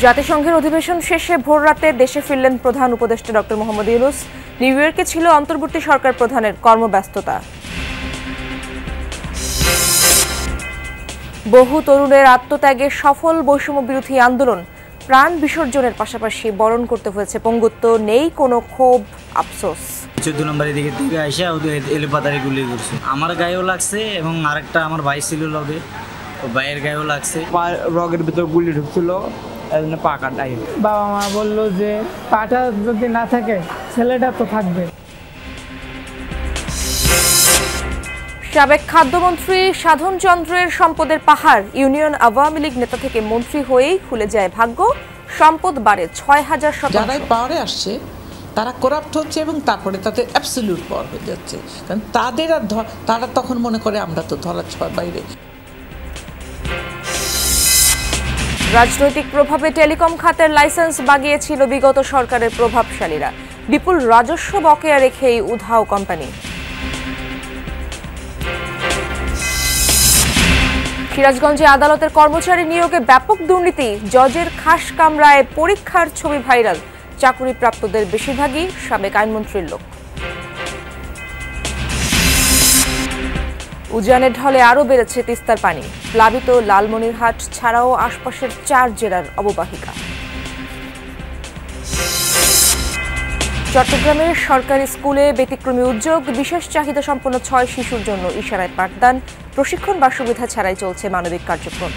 জাতিসংঘের অধিবেশন শেষে ভোররাতে দেশে ফিরলেন প্রধান উপদেষ্টা ডক্টর মোহাম্মদ ইউনূস। নিউ ইয়র্কে ছিল অন্তর্বর্তী সরকার প্রধানের কর্মব্যস্ততা। বহু তরুণের আত্মত্যাগে সফল বৈষম্য বিরোধী আন্দোলন। প্রাণ বিসর্জনের পাশাপাশি বরণ করতে হয়েছে পঙ্গুত্ব, নেই কোনো ক্ষোভ আফসোস। 14 নম্বরের দিকে আইসা এলোপাতারি গুলি করছে, আমার গায়েও লাগছে এবং আরেকটা আমার ভাই ছিল লগে, ভাইয়ের গায়েও লাগছে। রগের ভিতর গুলি ঢুকছিল, পা কাটাই। বাবা মা বললো যে পাটা যদি না থাকে ছেলেটা তো থাকবে। সাবেক খাদ্যমন্ত্রী সাধন চন্দ্রের সম্পদের পাহাড়। ইউনিয়ন আওয়ামী লীগ নেতা থেকে মন্ত্রী হয়েই খুলে যায় ভাগ্য। সম্পদ বাড়ে 6000%। যারাই পাওয়ারে আসছে তারা করাপ্ট হচ্ছে এবং তারপরে তাদের অ্যাবসলিউট পাওয়ার হয়ে যাচ্ছে, কারণ তাদের আর তারা তখন মনে করে আমরা তো ধরার ছোঁয়ার বাইরে। রাজনৈতিক প্রভাবে টেলিকম খাতের লাইসেন্স বাগিয়েছিল বিগত সরকারের প্রভাবশালীরা। বিপুল রাজস্ব বকেয়া রেখেই উধাও কোম্পানি। সিরাজগঞ্জে আদালতের কর্মচারী নিয়োগে ব্যাপক দুর্নীতি। জজের খাস কামরায় পরীক্ষার ছবি ভাইরাল। চাকরিপ্রাপ্তদের বেশিরভাগই সাবেক আইনমন্ত্রীর লোক। উজানের ঢলে আরও বেড়েছে তিস্তার পানি। প্লাবিত লালমনিরহাট ছাড়াও আশপাশের 4 জেলার অববাহিকা। চট্টগ্রামের সরকারি স্কুলে ব্যতিক্রমী উদ্যোগ। বিশেষ চাহিদা সম্পন্ন 6 শিশুর জন্য ইশারায় পাঠদান। প্রশিক্ষণ বা সুবিধা ছাড়াই চলছে মানবিক কার্যক্রম।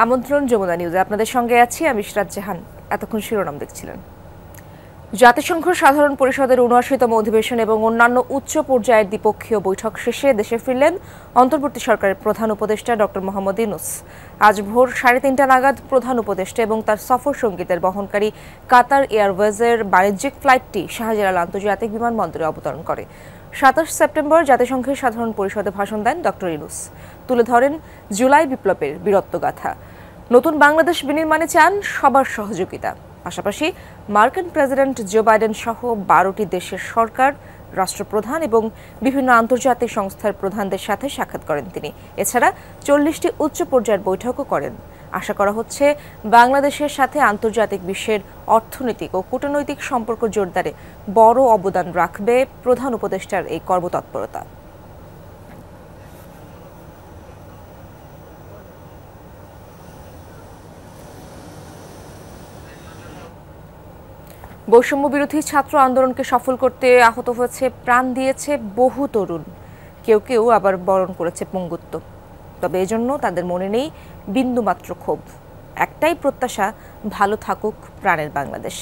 আমন্ত্রণ যমুনা নিউজে আপনাদের সঙ্গে আছি আমি ইশরাত জাহান। এতক্ষণ শিরোনাম দেখছিলেন। জাতিসংঘ সাধারণ পরিষদের ৭৯তম অধিবেশন এবং অন্যান্য উচ্চ পর্যায়ের দ্বিপক্ষীয় বৈঠক শেষে দেশে ফিরলেন অন্তর্বর্তী সরকারের প্রধান উপদেষ্টা ডক্টর মোহাম্মদ ইউনূস। আজ ভোর ৩:৩০ নাগাদ প্রধান উপদেষ্টা এবং তার সফর সঙ্গীদের বহনকারী কাতার এয়ারওয়েজের বাণিজ্যিক ফ্লাইটটি শাহজালাল আন্তর্জাতিক বিমানবন্দরে অবতরণ করে। ২৭ সেপ্টেম্বর জাতিসংঘের সাধারণ পরিষদে ভাষণ দেন ডক্টর ইউনূস। তুলে ধরেন জুলাই বিপ্লবের বীরত্বগাথা। নতুন বাংলাদেশ বিনির্মাণে চান সবার সহযোগিতা। পাশাপাশি মার্কিন প্রেসিডেন্ট জো বাইডেন সহ 12টি দেশের সরকার, রাষ্ট্রপ্রধান এবং বিভিন্ন আন্তর্জাতিক সংস্থার প্রধানদের সাথে সাক্ষাৎ করেন তিনি। এছাড়া 40টি উচ্চ পর্যায়ের বৈঠকও করেন। আশা করা হচ্ছে বাংলাদেশের সাথে আন্তর্জাতিক বিশ্বের অর্থনৈতিক ও কূটনৈতিক সম্পর্ক জোরদারে বড় অবদান রাখবে প্রধান উপদেষ্টার এই কর্মতৎপরতা। বৈষম্য বিরোধী ছাত্র আন্দোলনকে সফল করতে আহত হয়েছে, প্রাণ দিয়েছে বহু তরুণ। কেউ কেউ আবার বরণ করেছে পঙ্গুত্ব। তবে এজন্য তাদের মনে নেই বিন্দুমাত্র ক্ষোভ। একটাই প্রত্যাশা, ভালো থাকুক প্রাণের বাংলাদেশ।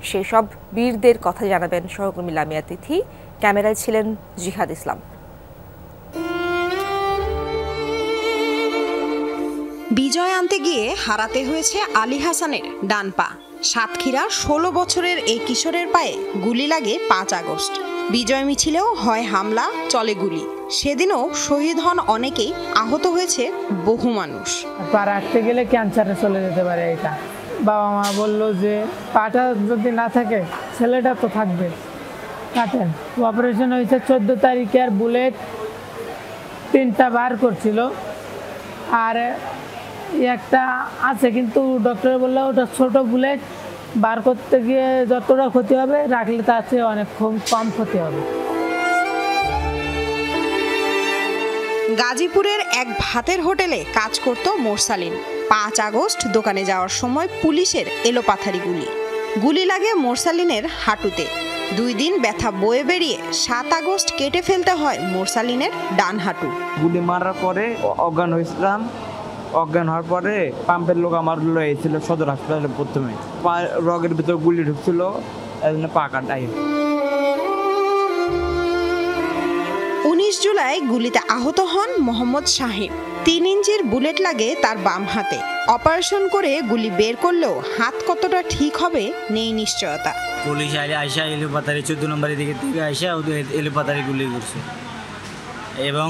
সেই সব বীরদের কথা জানাবেন সহকর্মী লামিয়া তিথি। ক্যামেরায় ছিলেন জিহাদ ইসলাম। বিজয় আনতে গিয়ে হারাতে হয়েছে আলী হাসানের ডান পা। সাতক্ষীরা 16 বছরের এই কিশোরের পায়ে গুলি লাগে 5 আগস্ট। বিজয় মিছিলেও হয় হামলা, চলে গুলি। সেদিনও শহীদ হন অনেকেই, আহত হয়েছে বহু মানুষ। পা রাখতে গেলে ক্যান্সারে চলে যেতে পারে। এটা বাবা মা বললো যে পাটা যদি না থাকে ছেলেটা তো থাকবে, কাটেন। অপারেশন হয়েছে 14 তারিখে, আর বুলেট 3টা বার করছিল, আর একটা আছে কিন্তু ডক্টর বললো ওটা ছোট বুলেট, বার করতে গিয়ে যতটা ক্ষতি হবে রাখলে তার চেয়ে অনেক কম ক্ষতি হবে। গাজীপুরের এক ভাতের হোটেলে কাজ করত মোরসালিন। 5 আগস্ট দোকানে যাওয়ার সময় পুলিশের এলোপাথারি গুলি লাগে মোরসালিনের হাঁটুতে। 2 দিন ব্যথা বয়ে বেরিয়ে 7 আগস্ট কেটে ফেলতে হয় মোরসালিনের ডান হাঁটু। গুলি মারার পরে অজ্ঞান হয়েছিলাম। অজ্ঞান হওয়ার পরে পাম্পের লোক আমার লয়েছিল সদর হাসপাতালে। প্রথমে রগের ভিতর গুলি ঢুকছিল, পা কাটাই। 19 জুলাই গুলিতে আহত হন মোহাম্মদ শাহিন। 3 ইঞ্চির বুলেট লাগে তার বাম হাতে। অপারেশন করে গুলি বের করলেও হাত কতটা ঠিক হবে নেই নিশ্চয়তা। পুলিশ আইসা এলোপাতারি 14 নম্বরের দিকে আইসা এলোপাতারি গুলি করছে এবং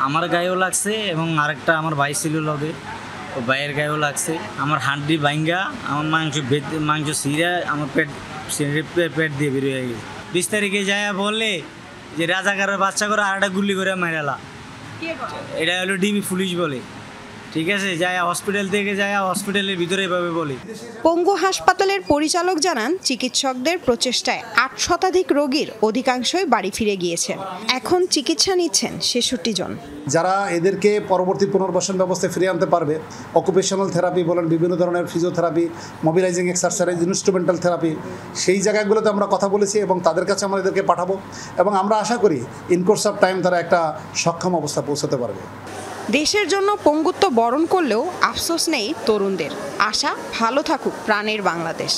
আমার গায়েও লাগছে এবং আরেকটা আমার ভাই ছিল লগে, ভাইয়ের গায়েও লাগছে। আমার হাড্ডি ভাঙ্গা, আমার মাংস ছিঁড়া আমার পেট দিয়ে বেরিয়ে গেছে। 20 তারিখে যায় বললে যে রাজাকারের বাচ্চা করে আর একটা গুলি করে মেরালা, এটা হলো ডিবি পুলিশ বলে। ঠিক আছে, যায় হসপিটাল থেকে যায় হসপিটালের ভিতরে এভাবে বলে। পঙ্গু হাসপাতালের পরিচালক জানান, চিকিৎসকদের প্রচেষ্টায় ৮ শতাধিক রোগীর অধিকাংশই বাড়ি ফিরে গিয়েছেন। এখন চিকিৎসা নিচ্ছেন ৬৬ জন। যারা এদেরকে পরবর্তী পুনর্বাসন ব্যবস্থায় ফিরিয়ে আনতে পারবে, অকুপেশনাল থেরাপি বলেন, বিভিন্ন ধরনের physiotherapy, mobilising exercise, instrumental therapy, সেই জায়গাগুলোতে আমরা কথা বলেছি এবং তাদের কাছে আমরা এদেরকে পাঠাবো এবং আমরা আশা করি ইন কোর্স অফ টাইম তারা একটা সক্ষম অবস্থা পৌঁছাতে পারবে। দেশের জন্য পঙ্গুত্ব বরণ করলেও আফসোস নেই তরুণদের। আশা, ভালো থাকুক প্রাণের বাংলাদেশ।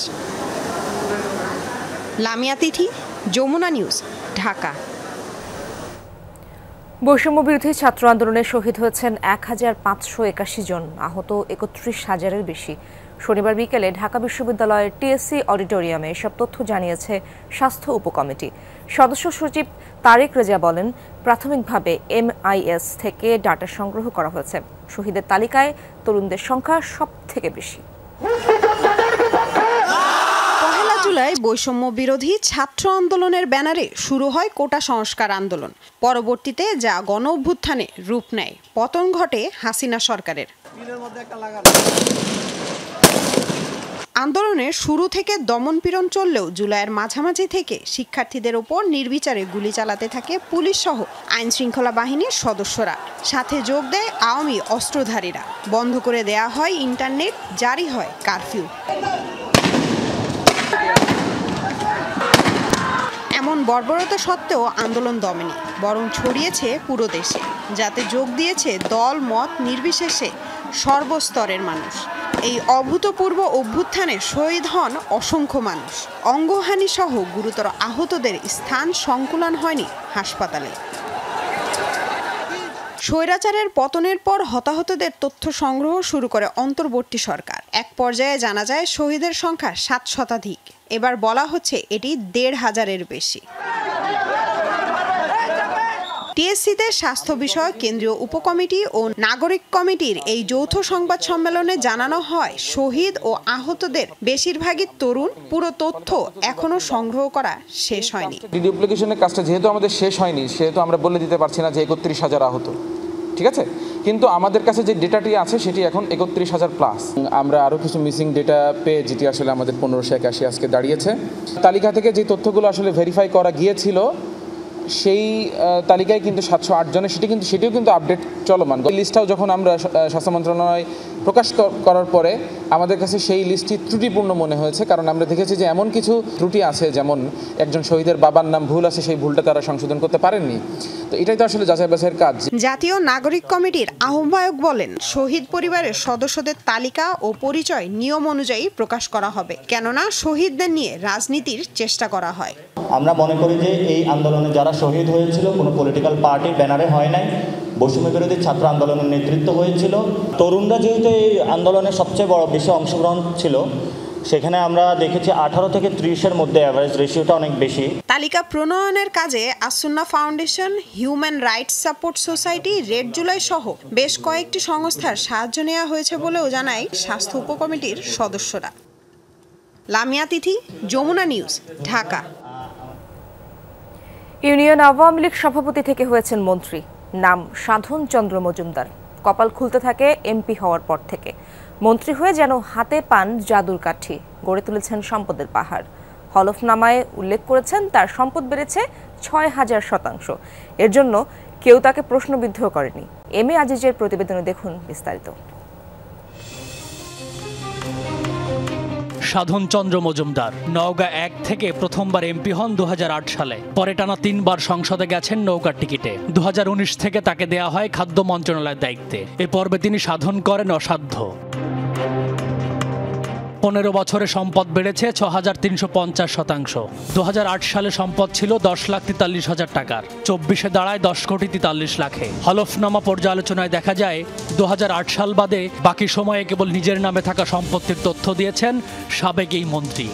লামিয়া তিথি, যমুনা নিউজ, ঢাকা। বৈষম্য বিরোধী ছাত্র আন্দোলনে শহীদ হয়েছেন ১,৫৮১ জন, আহত ৩১,০০০-এর বেশি। শনিবার বিকেলে ঢাকা বিশ্ববিদ্যালয়ের টিএসসি অডিটোরিয়ামে এসব তথ্য জানিয়েছে স্বাস্থ্য উপকমিটি। সদস্য সচিব তারেক রেজা বলেন, প্রাথমিকভাবে MIS থেকে ডাটা সংগ্রহ করা হয়েছে। শহীদের তালিকায় তরুণদের সংখ্যা সবথেকে বেশি। পহেলা জুলাই বৈষম্য বিরোধী ছাত্র আন্দোলনের ব্যানারে শুরু হয় কোটা সংস্কার আন্দোলন। পরবর্তীতে যা গণ অভ্যুত্থানে রূপ নেয়, পতন ঘটে হাসিনা সরকারের। আন্দোলনের শুরু থেকে দমনপীড়ন চললেও জুলাইয়ের মাঝামাঝি থেকে শিক্ষার্থীদের ওপর নির্বিচারে গুলি চালাতে থাকে পুলিশ সহ আইন শৃঙ্খলা বাহিনীর সদস্যরা। সাথে যোগ দেয় আওয়ামী অস্ত্রধারীরা। বন্ধ করে দেয়া হয় ইন্টারনেট, জারি হয় কারফিউ। এমন বর্বরতা সত্ত্বেও আন্দোলন দমেনি, বরং ছড়িয়েছে পুরো দেশে, যাতে যোগ দিয়েছে দল মত নির্বিশেষে সর্বস্তরের মানুষ। এই অভূতপূর্ব অভ্যুত্থানে শহীদ হন অসংখ্য মানুষ। অঙ্গহানি সহ গুরুতর আহতদের স্থান সংকুলান হয়নি হাসপাতালে। স্বৈরাচারের পতনের পর হতাহতদের তথ্য সংগ্রহ শুরু করে অন্তর্বর্তী সরকার। এক পর্যায়ে জানা যায় শহীদের সংখ্যা ৭ শতাধিক। এবার বলা হচ্ছে এটি ১৫০০-এর বেশি। টিএসসিতে স্বাস্থ্য বিষয়ক কেন্দ্রীয় উপকমিটি ও নাগরিক কমিটির এই যৌথ সংবাদ সম্মেলনে জানানো হয়, শহীদ ও আহতদের বেশিরভাগই তরুণ। পুরো তথ্য এখনো সংগ্রহ করা শেষ হয়নি। ডিডুপ্লিকেশনের কাজটা যেহেতু আমাদের শেষ হয়নি, সেহেতু আমরা বলে দিতে পারছি না যে ৩১,০০০ আহত, ঠিক আছে, কিন্তু আমাদের কাছে যে ডেটাটি আছে সেটি এখন ৩১,০০০+। আমরা আরও কিছু মিসিং ডেটা পেয়ে, যেটি আসলে আমাদের ১৫৮১ আজকে দাঁড়িয়েছে। তালিকা থেকে যে তথ্যগুলো আসলে ভেরিফাই করা গিয়েছিল সেই তালিকায় কিন্তু ৭০৮ জনের, সেটিও কিন্তু আপডেট চলমান। এই লিস্টটাও যখন আমরা স্বাস্থ্য মন্ত্রণালয় প্রকাশ করার পরে আমাদের কাছে সেই লিস্টটি ত্রুটিপূর্ণ মনে হয়েছে, কারণ আমরা দেখেছি যে এমন কিছু ত্রুটি আছে, যেমন একজন শহীদের বাবার নাম ভুল আছে, সেই ভুলটা তারা সংশোধন করতে পারেননি। তো এটাই তো আসলে যাচাই বাছাইয়ের কাজ। জাতীয় নাগরিক কমিটির আহ্বায়ক বলেন, শহীদ পরিবারের সদস্যদের তালিকা ও পরিচয় নিয়ম অনুযায়ী প্রকাশ করা হবে, কেননা শহীদদের নিয়ে রাজনীতির চেষ্টা করা হয়। আমরা মনে করি যে এই আন্দোলনে যারা শহীদ হয়েছিল কোনো পলিটিক্যাল পার্টির ব্যানারে হয় নাই, বৈষম্য বিরোধী ছাত্র আন্দোলনের নেতৃত্ব হয়েছিল। তরুণরা যেহেতু এই আন্দোলনে সবচেয়ে বড় বেশি অংশগ্রহণ ছিল, সেখানে আমরা দেখেছি 18 থেকে 30-এর মধ্যে অ্যাভারেজ রেশিওটা অনেক বেশি। তালিকা প্রণয়নের কাজে As-Sunnah foundation, human rights support society, red July সহ বেশ কয়েকটি সংস্থার সাহায্য নেওয়া হয়েছে বলেও জানায় স্বাস্থ্য উপকমিটির সদস্যরা। লামিয়া তিথি, যমুনা নিউজ, ঢাকা। ইউনিয়ন আওয়ামী লীগ সভাপতি থেকে হয়েছেন মন্ত্রী, নাম সাধন চন্দ্র মজুমদার। কপাল খুলতে থাকে এমপি হওয়ার পর থেকে। মন্ত্রী হয়ে যেন হাতে পান জাদুর কাঠি, গড়ে তুলেছেন সম্পদের পাহাড়। হলফনামায় উল্লেখ করেছেন তার সম্পদ বেড়েছে ৬,০০০%। এর জন্য কেউ তাকে প্রশ্নবিদ্ধ করেনি। এম এ আজিজের প্রতিবেদনে দেখুন বিস্তারিত। সাধন চন্দ্র মজুমদার নওগাঁ ১ থেকে প্রথমবার এমপি হন ২০০৮ সালে। পরে টানা ৩ বার সংসদে গেছেন নৌকার টিকিটে। ২০১৯ থেকে তাকে দেয়া হয় খাদ্য মন্ত্রণালয়ের দায়িত্বে। এ পর্বে তিনি সাধন করেন অসাধ্য। ১৫ বছরে সম্পদ বেড়েছে ৬,৩৫০%। ২০০৮ সালে সম্পদ ছিল ১০,৪৩,০০০ টাকার, ২৪-এ দাঁড়ায় ১০,৪৩ লাখে। হলফনামা পর্যালোচনায় দেখা যায় ২০০৮ সাল বাদে বাকি সময়ে কেবল নিজের নামে থাকা সম্পত্তির তথ্য দিয়েছেন সাবেক এই মন্ত্রী।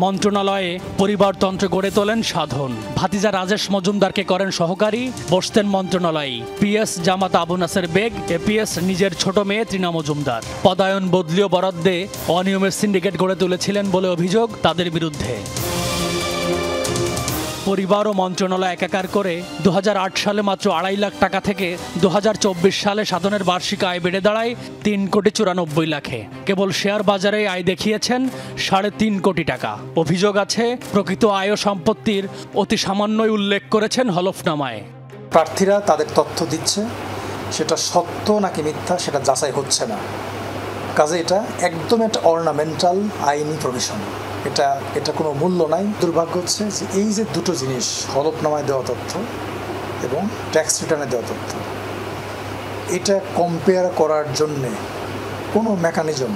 মন্ত্রণালয়ে পরিবারতন্ত্র গড়ে তোলেন সাধন। ভাতিজা রাজেশ মজুমদারকে করেন সহকারী, বসতেন মন্ত্রণালয়ে। পিএস জামাত আবু নাসের বেগ, এপিএস নিজের ছোট মেয়ে তৃণা মজুমদার। পদায়ন বদলীয় বরাদ্দে অনিয়মের সিন্ডিকেট গড়ে তুলেছিলেন বলে অভিযোগ তাদের বিরুদ্ধে। পরিবার ও মন্ত্রণালয় একাকার করে 2008 সালে মাত্র 2.5 লাখ টাকা থেকে 2024 সালে সাধনের বার্ষিক আয় বেড়ে দাঁড়ায় 3,94 লাখে। কেবল শেয়ার বাজারে আয় দেখিয়েছেন 3.5 কোটি টাকা। অভিযোগ আছে প্রকৃত আয় ও সম্পত্তির অতি সামান্যই উল্লেখ করেছেন হলফনামায়। প্রার্থীরা তাদের তথ্য দিচ্ছে, সেটা সত্য নাকি মিথ্যা সেটা যাচাই হচ্ছে না। কাজে এটা একদম একটা অর্নামেন্টাল আইনি প্রভিশন, এটা কোনো মূল্য নাই। দুর্ভাগ্য হচ্ছে যে এই যে দুটো জিনিস, হলফনামায় দেওয়া তথ্য এবং ট্যাক্স রিটার্নে দেওয়া তথ্য, এটা কম্পেয়ার করার জন্যে কোনো মেকানিজম,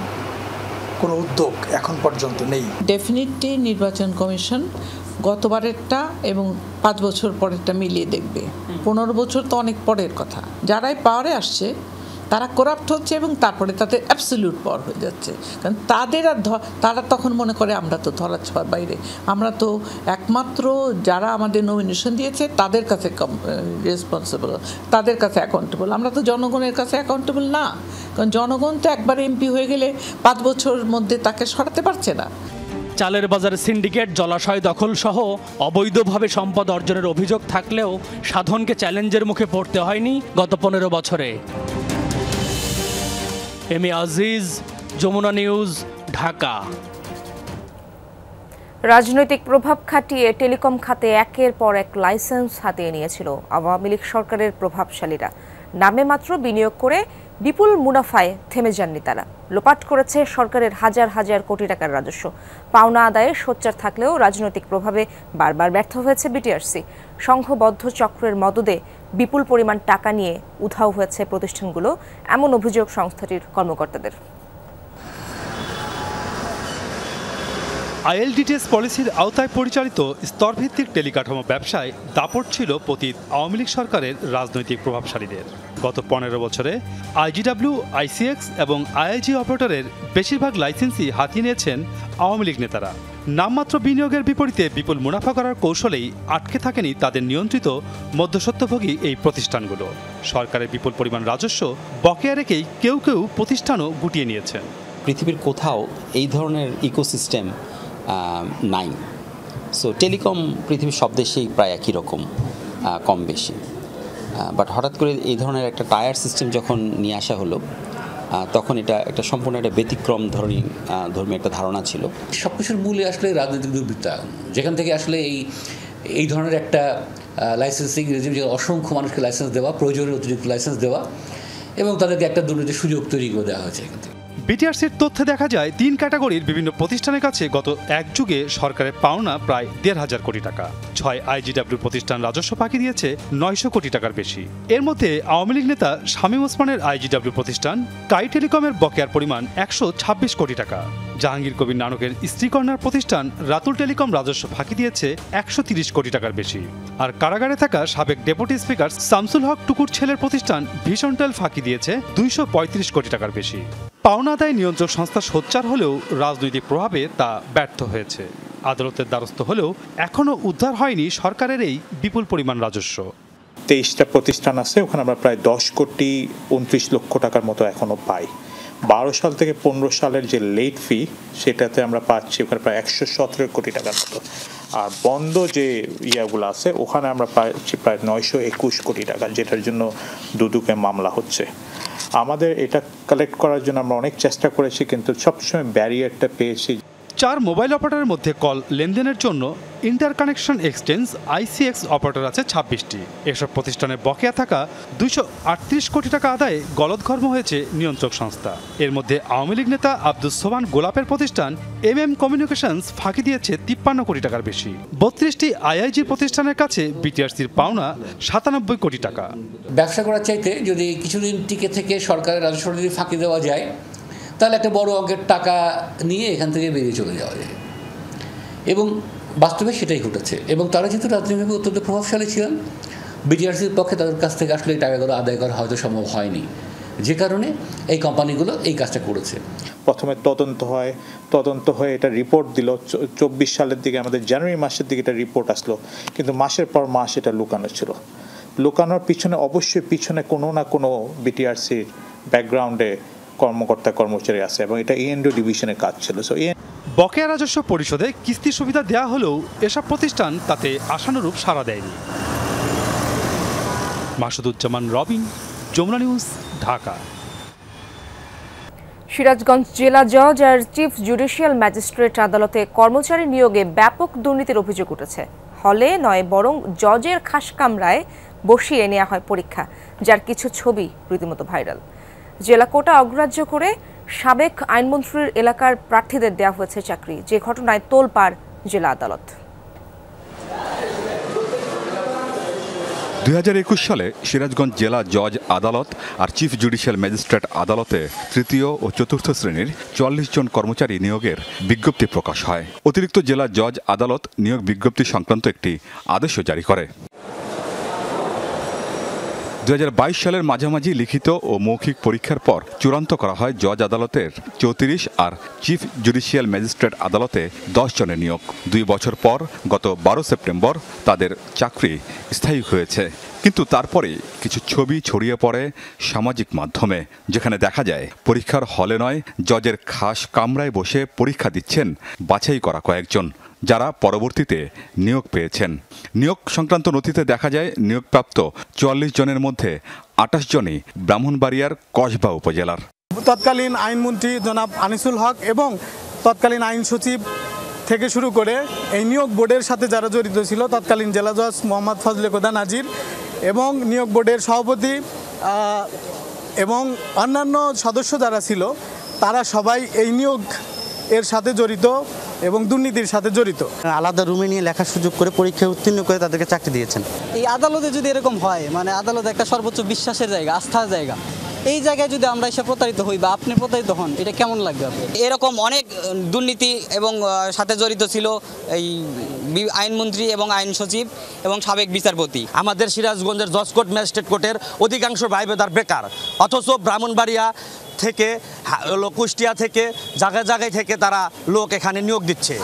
কোনো উদ্যোগ এখন পর্যন্ত নেই। ডেফিনেটলি নির্বাচন কমিশন গতবারেরটা এবং 5 বছর পরেরটা মিলিয়ে দেখবে। 15 বছর তো অনেক পরের কথা। যারাই পাওয়ারে আসছে তারা করাপ্ট হচ্ছে এবং তারপরে তাদের অ্যাবসলিউট পাওয়ার হয়ে যাচ্ছে। কারণ তারা তখন মনে করে আমরা তো ধরাছোঁয়ার বাইরে, আমরা তো একমাত্র যারা আমাদের নমিনেশন দিয়েছে তাদের কাছে রেসপন্সিবল, তাদের কাছে অ্যাকাউন্টেবল। আমরা তো জনগণের কাছে অ্যাকাউন্টেবল না, কারণ জনগণ তো একবার এমপি হয়ে গেলে 5 বছরের মধ্যে তাকে সরাতে পারছে না। চালের বাজারে সিন্ডিকেট, জলাশয় দখল সহ অবৈধভাবে সম্পদ অর্জনের অভিযোগ থাকলেও সাধনকে চ্যালেঞ্জের মুখে পড়তে হয়নি গত 15 বছরে। এমি আজিজ, যমুনা নিউজ, ঢাকা। রাজনৈতিক প্রভাব খাটিয়ে টেলিকম খাতে একের পর এক লাইসেন্স হাতিয়ে নিয়েছিল আওয়ামী লীগ সরকারের প্রভাবশালীরা। নামে মাত্র বিনিয়োগ করে বিপুল মুনাফায় থেমে যাননি তারা। লোপাট করেছে সরকারের হাজার হাজার কোটি টাকার রাজস্ব। পাওনা আদায়ে সোচ্চার থাকলেও রাজনৈতিক প্রভাবে বারবার ব্যর্থ হয়েছে বিটিআরসি। সংঘবদ্ধ চক্রের মদদে বিপুল পরিমাণ টাকা নিয়ে উধাও হয়েছে প্রতিষ্ঠানগুলো, এমন অভিযোগ সংস্থাটির কর্মকর্তাদের। আইএলডিটিএস পলিসির আওতায় পরিচালিত স্তরভিত্তিক টেলিকাঠামো ব্যবসায় দাপট ছিল পতিত আওয়ামী লীগ সরকারের রাজনৈতিক প্রভাবশালীদের। গত 15 বছরে আইজিডব্লিউ, আইসিএক্স এবং আইআইজি অপারেটরের বেশিরভাগ লাইসেন্সই হাতিয়ে নিয়েছেন আওয়ামী লীগ নেতারা। নামমাত্র বিনিয়োগের বিপরীতে বিপুল মুনাফা করার কৌশলেই আটকে থাকেনি তাদের নিয়ন্ত্রিত মধ্যস্বত্বভোগী এই প্রতিষ্ঠানগুলো। সরকারের বিপুল পরিমাণ রাজস্ব বকেয়া রেখেই কেউ কেউ প্রতিষ্ঠানও গুটিয়ে নিয়েছেন। পৃথিবীর কোথাও এই ধরনের ইকোসিস্টেম নাই। সো টেলিকম পৃথিবীর সব দেশেই প্রায় একই রকম, কম বেশি। বাট হঠাৎ করে এই ধরনের একটা টায়ার সিস্টেম যখন নিয়ে আসা হলো, তখন এটা একটা সম্পূর্ণ একটা ব্যতিক্রম ধর্মী একটা ধারণা ছিল। সব কিছুর মূলে আসলে রাজনৈতিক দুর্বৃত্তায়ন, যেখান থেকে আসলে এই ধরনের একটা লাইসেন্সিং রেজিম, যে অসংখ্য মানুষকে লাইসেন্স দেওয়া, প্রয়োজনীয় অতিরিক্ত লাইসেন্স দেওয়া এবং তাদেরকে একটা দুর্নীতির সুযোগ তৈরি করে দেওয়া হয়েছে। এখান থেকে বিটিআরসির তথ্যে দেখা যায় 3 ক্যাটাগরির বিভিন্ন প্রতিষ্ঠানের কাছে গত এক যুগে সরকারের পাওনা প্রায় 1,500 কোটি টাকা। 6 আইজিডব্লিউ প্রতিষ্ঠান রাজস্ব ফাঁকি দিয়েছে 900 কোটি টাকার বেশি। এর মধ্যে আওয়ামী লীগ নেতা শামীম ওসমানের আইজিডব্লিউ প্রতিষ্ঠান কাই টেলিকমের বকেয়ার পরিমাণ 126 কোটি টাকা। জাহাঙ্গীর কবির নানকের স্ত্রীকন্যার প্রতিষ্ঠান রাতুল টেলিকম রাজস্ব ফাঁকি দিয়েছে 130 কোটি টাকার বেশি। আর কারাগারে থাকা সাবেক ডেপুটি স্পিকার শামসুল হক টুকুর ছেলের প্রতিষ্ঠান ভিশনটেল ফাঁকি দিয়েছে 235 কোটি টাকার বেশি। পাওনা আদায় নিয়ন্ত্রক সংস্থা সোচ্চার হলেও রাজনৈতিক প্রভাবে তা ব্যর্থ হয়েছে। আদালতের দ্বারস্থ হলেও এখনও উদ্ধার হয়নি সরকারের এই বিপুল পরিমাণ রাজস্ব। 23টা প্রতিষ্ঠান আছে, ওখানে আমরা প্রায় 10 কোটি 29 লক্ষ টাকার মতো এখনও পাই। 12 সাল থেকে 15 সালের যে লেট ফি, সেটাতে আমরা পাচ্ছি ওখানে প্রায় 117 কোটি টাকার মতো। আর বন্ধ যে ইয়াগুলো আছে, ওখানে আমরা পাচ্ছি প্রায় 921 কোটি টাকা, যেটার জন্য দুদকে মামলা হচ্ছে। আমাদের এটা কালেক্ট করার জন্য আমরা অনেক চেষ্টা করেছি, কিন্তু সবসময় ব্যারিয়ারটা পেয়েছি। 4 মোবাইল অপারেটরের মধ্যে কল লেনদেনের জন্য ইন্টারকানেকশন এক্সচেঞ্জ আইসিএক্স অপারেটর আছে 26টি। এসব প্রতিষ্ঠানের বকেয়া থাকা 238 কোটি টাকা আদায়ে গলদঘর্ম হয়েছে নিয়ন্ত্রক সংস্থা। এর মধ্যে আওয়ামী লীগ নেতা আব্দুস সোবহান গোলাপের প্রতিষ্ঠান এমএম কমিউনিকেশনস ফাঁকি দিয়েছে 53 কোটি টাকার বেশি। 32টি আইআইজি প্রতিষ্ঠানের কাছে বিটিআরসির পাওনা 97 কোটি টাকা। ব্যবসা করার চাইতে যদি কিছুদিন টিকে থেকে সরকারের রাজস্ব যদি ফাঁকি দেওয়া যায়, তাহলে একটা বড় অঙ্কের টাকা নিয়ে এখান থেকে বেরিয়ে চলে যাওয়া যায়। এবং বাস্তবে সেটাই ঘটেছে। এবং তারা যেহেতু রাজনৈতিকভাবে অত্যন্ত প্রভাবশালী ছিলেন, বিটিআরসির পক্ষে তাদের কাছ থেকে আসলে এই টাকাগুলো আদায় করা হয়তো সম্ভব হয়নি, যে কারণে এই কোম্পানিগুলো এই কাজটা করেছে। প্রথমে তদন্ত হয়ে এটা রিপোর্ট দিল 24 সালের দিকে, আমাদের জানুয়ারি মাসের দিকে এটা রিপোর্ট আসলো, কিন্তু মাসের পর মাস এটা লুকানো ছিল। লুকানোর পিছনে অবশ্যই কোনো না কোনো বিটিআরসির ব্যাকগ্রাউন্ডে কর্মকর্তা কর্মচারী আছে এবং এটা এএনডিও ডিভিশনের কাজ ছিল। সো বকেয়া রাজস্ব পরিশোধে কিস্তি সুবিধা দেওয়া হলেও এসব প্রতিষ্ঠান তাতে আশানুরূপ সাড়া দেয়নি। মাসুদুজ্জামান রবিন, যমুনা নিউজ, ঢাকা। সিরাজগঞ্জ জেলা জজ আর চিফ জুডিশিয়াল ম্যাজিস্ট্রেট আদালতে কর্মচারী নিয়োগে ব্যাপক দুর্নীতির অভিযোগ উঠেছে। হলে নয়, বরং জজের খাস কামরায় বসিয়ে নেওয়া হয় পরীক্ষা, যার কিছু ছবি রীতিমতো ভাইরাল। জেলা কোটা অগ্রাহ্য করে সাবেক আইনমন্ত্রীর এলাকার প্রার্থীদের দেওয়া হয়েছে চাকরি, যে ঘটনায় তোলপাড় জেলা আদালত। 2021 সালে সিরাজগঞ্জ জেলা জজ আদালত আর চিফ জুডিশিয়াল ম্যাজিস্ট্রেট আদালতে তৃতীয় ও চতুর্থ শ্রেণীর 44 জন কর্মচারী নিয়োগের বিজ্ঞপ্তি প্রকাশ হয়। অতিরিক্ত জেলা জজ আদালত নিয়োগ বিজ্ঞপ্তি সংক্রান্ত একটি আদেশও জারি করে। 2022 সালের মাঝামাঝি লিখিত ও মৌখিক পরীক্ষার পর চূড়ান্ত করা হয় জজ আদালতের 34 আর চিফ জুডিশিয়াল ম্যাজিস্ট্রেট আদালতে 10 জনের নিয়োগ। 2 বছর পর গত 12 সেপ্টেম্বর তাদের চাকরি স্থায়ী হয়েছে। কিন্তু তারপরে কিছু ছবি ছড়িয়ে পড়ে সামাজিক মাধ্যমে, যেখানে দেখা যায় পরীক্ষার হলে নয়, জজের খাস কামরায় বসে পরীক্ষা দিচ্ছেন বাছাই করা কয়েকজন, যারা পরবর্তীতে নিয়োগ পেয়েছেন। নিয়োগ সংক্রান্ত নথিতে দেখা যায় নিয়োগপ্রাপ্ত 44 জনের মধ্যে 28 জনই ব্রাহ্মণবাড়িয়ার কসবা উপজেলার। তৎকালীন আইনমন্ত্রী জনাব আনিসুল হক এবং তৎকালীন আইন সচিব থেকে শুরু করে এই নিয়োগ বোর্ডের সাথে যারা জড়িত ছিল, তৎকালীন জেলা জজ মোহাম্মদ ফজলে খোদা নাজির এবং নিয়োগ বোর্ডের সভাপতি এবং অন্যান্য সদস্য যারা ছিল, তারা সবাই এই নিয়োগ এর সাথে জড়িত এবং দুর্নীতির সাথে জড়িত। আলাদা রুমে নিয়ে লেখার সুযোগ করে পরীক্ষায় উত্তীর্ণ করে তাদেরকে চাকরি দিয়েছেন। এই আদালতে যদি এরকম হয়, মানে আদালত একটা সর্বোচ্চ বিশ্বাসের জায়গা, আস্থার জায়গা, এই জায়গায় যদি আমরা এসে প্রতারিত হই বা আপনি প্রতারিত হন, এটা কেমন লাগবে? এরকম অনেক দুর্নীতি এবং সাথে জড়িত ছিল এই আইনমন্ত্রী এবং আইন সচিব এবং সাবেক বিচারপতি। আমাদের সিরাজগঞ্জের জজ কোর্ট, ম্যাজিস্ট্রেট কোর্টের অধিকাংশ ভাইবেদার বেকার, অথচ ব্রাহ্মণবাড়িয়া থেকে, কুষ্টিয়া থেকে, জায়গায় জায়গায় থেকে তারা লোক এখানে নিয়োগ দিচ্ছে।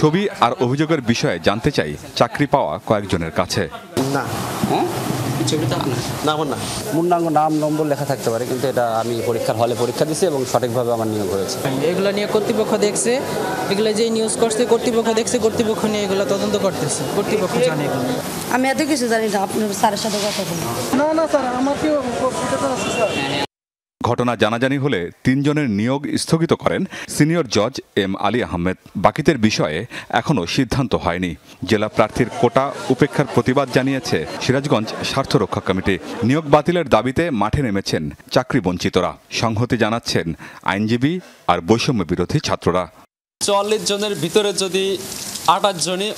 ছবি আর অভিযোগের বিষয়ে জানতে চাই চাকরি পাওয়া কয়েকজনের কাছে। না, পূর্ণাঙ্গ নাম নম্বর লেখা থাকতে পারে, কিন্তু এটা আমি পরীক্ষার হলে পরীক্ষা দিচ্ছি এবং সঠিকভাবে আমার নিয়োগ হয়েছে। এগুলো নিয়ে কর্তৃপক্ষ দেখছে, এগুলো যে নিউজ করছে কর্তৃপক্ষ দেখছে, কর্তৃপক্ষ নিয়ে এগুলো তদন্ত করতেছে, কর্তৃপক্ষ জানে এগুলো। আমি এত কিছু জানি না, আপনার স্যারের সাথে কথা বলুন। না স্যার, আমার কি ঘটনা জানাজানি হলে 3 জনের নিয়োগ স্থগিত করেন সিনিয়র জজ এম আলী আহমেদ। বাকিদের বিষয়ে এখনও সিদ্ধান্ত হয়নি। জেলা প্রার্থীর কোটা উপেক্ষার প্রতিবাদ জানিয়েছে সিরাজগঞ্জ স্বার্থ রক্ষা কমিটি। নিয়োগ বাতিলের দাবিতে মাঠে নেমেছেন চাকরি বঞ্চিতরা। সংহতি জানাচ্ছেন আইনজীবী আর বৈষম্য বিরোধী ছাত্ররা। 44 জনের ভিতরে যদি 28 জনই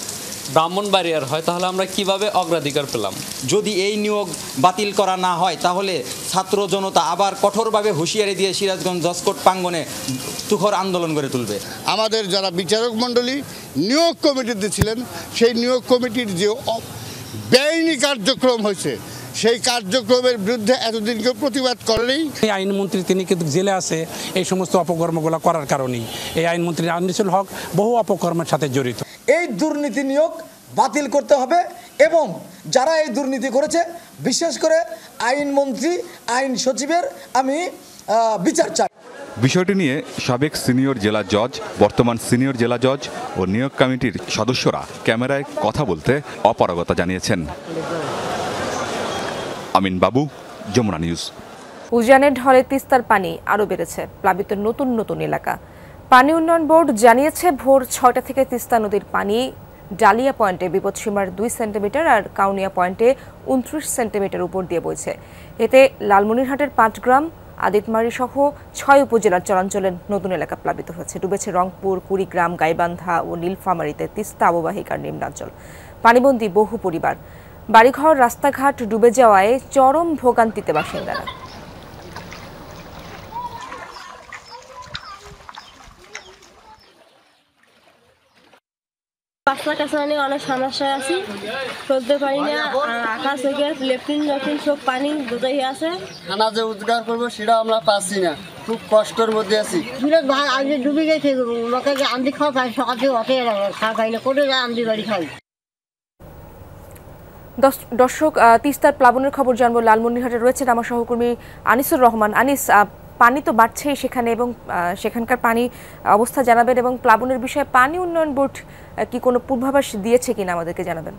ব্রাহ্মণবাড়িয়ার হয়, তাহলে আমরা কিভাবে অগ্রাধিকার পেলাম? যদি এই নিয়োগ বাতিল করা না হয়, তাহলে ছাত্র জনতা আবার কঠোরভাবে হুঁশিয়ারি দিয়ে সিরাজগঞ্জ জজ কোর্ট প্রাঙ্গণে তুখর আন্দোলন গড়ে তুলবে। আমাদের যারা বিচারক মণ্ডলী নিয়োগ কমিটিতে ছিলেন, সেই নিয়োগ কমিটির যে বেআইনি কার্যক্রম হয়েছে, সেই কার্যক্রমের বিরুদ্ধে এতদিন কেউ প্রতিবাদ করেনি। এই আইনমন্ত্রী তিনি কিন্তু জেলে আছে এই সমস্ত অপকর্মগুলো করার কারণেই। এই আইনমন্ত্রী আনিসুল হক বহু অপকর্মের সাথে জড়িত। এই দুর্নীতি নিয়োগ বাতিল করতে হবে এবং যারা এই দুর্নীতি করেছে, বিশেষ করে আইনমন্ত্রী, আইন সচিবের আমি বিচার চাই। বিষয়টি নিয়ে সাবেক সিনিয়র জেলা জজ, বর্তমান সিনিয়র জেলা জজ ও নিয়োগ কমিটির সদস্যরা ক্যামেরায় কথা বলতে অপারগতা জানিয়েছেন। আমিন বাবু, যমুনা নিউজ। উজানের ঢলে তিস্তার পানি আরও বেড়েছে, প্লাবিত নতুন নতুন এলাকা। পানি উন্নয়ন বোর্ড জানিয়েছে ভোর 6টা থেকে তিস্তা নদীর পানি ডালিয়া পয়েন্টে বিপদসীমার 2 সেন্টিমিটার আর কাউনিয়া পয়েন্টে 29 সেন্টিমিটার উপর দিয়ে বইছে। এতে লালমনিরহাটের 5 গ্রাম, আদিতমারি সহ 6 উপজেলার চরাঞ্চলের নতুন এলাকা প্লাবিত হয়েছে। ডুবেছে রংপুর, কুড়িগ্রাম, গাইবান্ধা ও নীলফামারীতে তিস্তা অববাহিকার নিম্নাঞ্চল। পানিবন্দী বহু পরিবার। বাড়িঘর, রাস্তাঘাট ডুবে যাওয়ায় চরম ভোগান্তিতে বাসিন্দারা। রাস্তার কাছে অনেক সমস্যায় আছি, চলতে পারি না। আকাশ থেকে লেফটিন সব পানি দুটোই আছে। খানা যে রোজগার করবো সেটা আমরা পাচ্ছি না, খুব কষ্টের মধ্যে আছি। ভাই আগে ডুবে গেছে, লোকে আন্দি খাওয়া পাই, সকাল থেকে অটে খাওয়া পাই না, করে যায় আন্দি বাড়ি খাই। দর্শক, তিস্তার প্লাবনের খবর জানবো। লালমনিরহাটে রয়েছেন আমার সহকর্মী আনিসুর রহমান। আনিস, পানি তো বাড়ছেই সেখানে এবং সেখানকার পানি অবস্থা জানাবেন এবং প্লাবনের বিষয়ে পানি উন্নয়ন বোর্ড কি কোনো পূর্বাভাস দিয়েছে কিনা আমাদেরকে জানাবেন।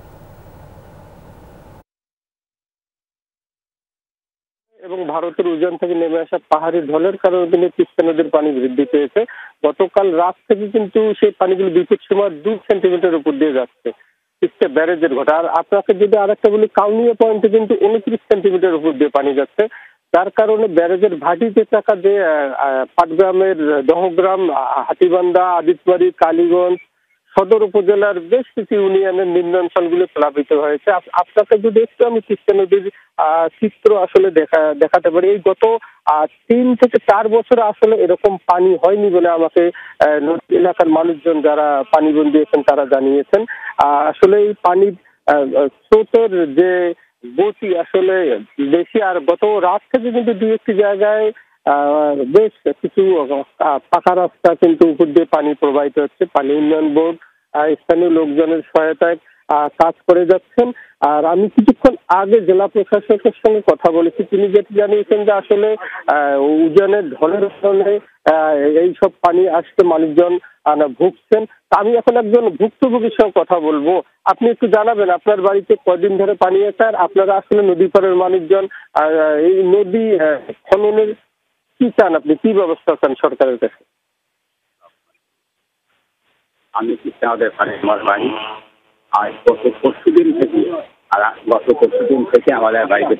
এবং ভারতের উজান থেকে নেমে আসা পাহাড়ি ঢলের কারণে কিন্তু তিস্তা নদীর পানি বৃদ্ধি পেয়েছে। গতকাল রাত থেকে কিন্তু সেই পানিগুলো বিপদ সীমার 2 সেন্টিমিটার উপর দিয়ে যাচ্ছে তিস্তা ব্যারেজের ঘটা। আর আপনাকে যদি আরেকটা বলি, কাউনিয়া পয়েন্টে কিন্তু 29 সেন্টিমিটার উপর দিয়ে পানি যাচ্ছে, যার কারণে ব্যারেজের ভাটিতে থাকা যে পাটগ্রামের দহগ্রাম, হাতিবান্ধা, আদিতবাড়ি, কালীগঞ্জ সদর উপজেলার বেশ কিছু ইউনিয়নের নিম্নাঞ্চলগুলো প্লাবিত হয়েছে। আপনাকে যদি একটু আমি তিস্তা নদীর চিত্র আসলে দেখাতে পারি, এই গত 3 থেকে 4 বছরে আসলে এরকম পানি হয়নি বলে আমাকে নদী এলাকার মানুষজন যারা পানিবন্দী আছেন তারা জানিয়েছেন। আসলে এই পানির স্রোতের যে গতি আসলে বেশি, আর গত রাত থেকে কিন্তু 2-1 জায়গায় বেশ কিছু পাকা রাস্তা কিন্তু উপর দিয়ে পানি প্রবাহিত হচ্ছে। পানি উন্নয়ন বোর্ড স্থানীয় লোকজনের সহায়তায় কাজ করে যাচ্ছেন। আর আমি কিছুক্ষণ আগে জেলা প্রশাসকের সঙ্গে কথা বলেছি, তিনি যেটি জানিয়েছেন যে আসলে উজানের ঢলের কারণে এইসব পানি আসতে মানুষজন ভুগছেন। আমি এখন একজন ভুক্তভোগীর সঙ্গে কথা বলবো। আপনি একটু জানাবেন আপনার বাড়িতে কদিন ধরে পানি আছে, আর আপনারা আসলে নদী পাড়ের মানুষজন এই নদী খননের কি চান, আপনি কি ব্যবস্থা চান সরকারের কাছে? আমি আমাদের বাড়ি আর গত পরশুদিন থেকে আমাদের বাড়িতে